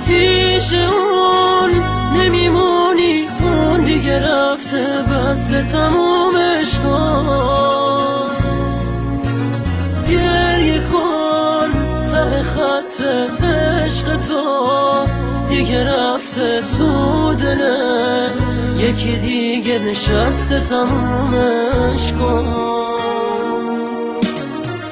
پیش اون نمیمونی، اون دیگه رفته بس تمومش کن. گریه کن ته خط عشق تو دیگه رفته تو دله، یکی دیگه نشسته تمومش کن.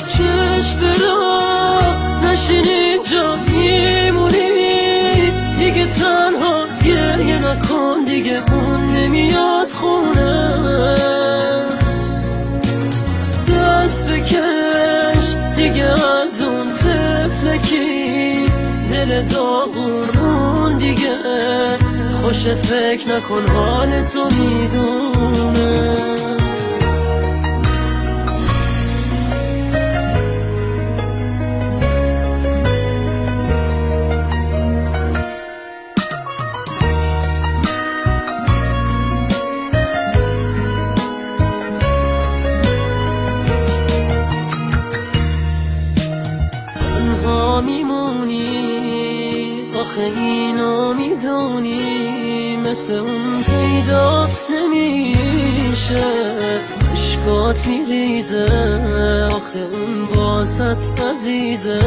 چشم برا نشین اینجا میمونی، دیگه تنها گریه نکن، دیگه اون نمیاد خونه. دست بکش دیگه از اون طفلکی، دل داغون دیگه خوش فکر نکن، حال تو میدونه. میمونی آخه اینو میدونی، مثل اون پیدا نمیشه. اشکات میریزه آخه اون واسط عزیزه،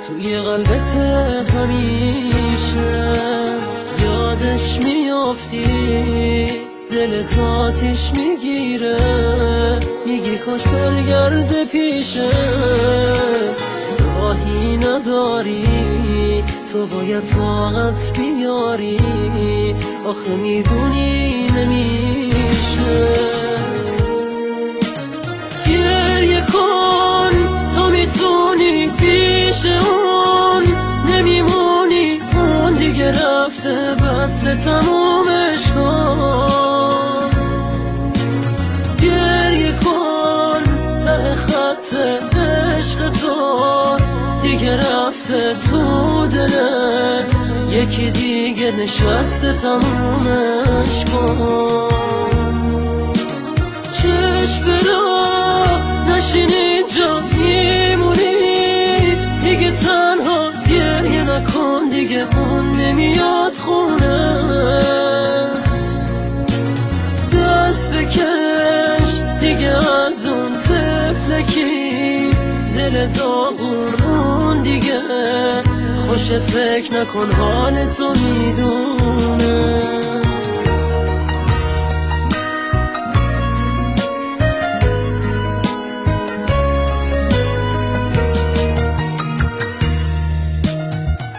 توی قلبت همیشه. یادش میافتی دلت آتیش میگیره، میگی کاش برگرده پیشه. راهی نداری تو باید طاقت بیاری، آخه میدونی نمیشه. گریه کن تو میتونی پیش اون نمیمونی، اون دیگه رفته بس تمومش کن. گریه کن ته خط عشق تو دیگه رفته تو دله، یکی دیگه نشسته تمومش کن. چشم برا نشین اینجا میمونی، دیگه تنها گریه نکن، دیگه اون نمیاد خونه. دست بکش دیگه از اون طفلکی، دل داغون دیگه خوش فکر نکن، حال تو میدونه.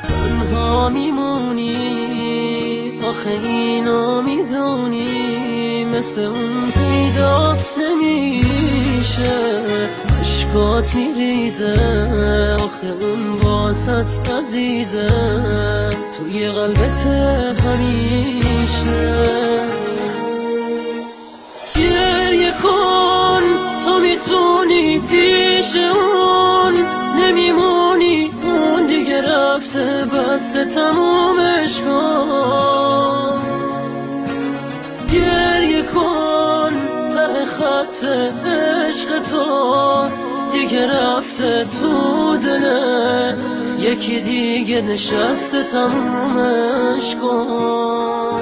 تنها میمونی آخه اینو میدونی، مثل اون پیدا نمیشه. اشکات میریزه آخه اون واسط عزیزه، توی قلبت همیشه. گریه کن تو میتونی پیش اون نمیمونی، اون دیگه رفته بس تمومش کن. گریه کن ته خط عشق تو دیگه رفته تو دله، یکی دیگه نشسته تمومش کن.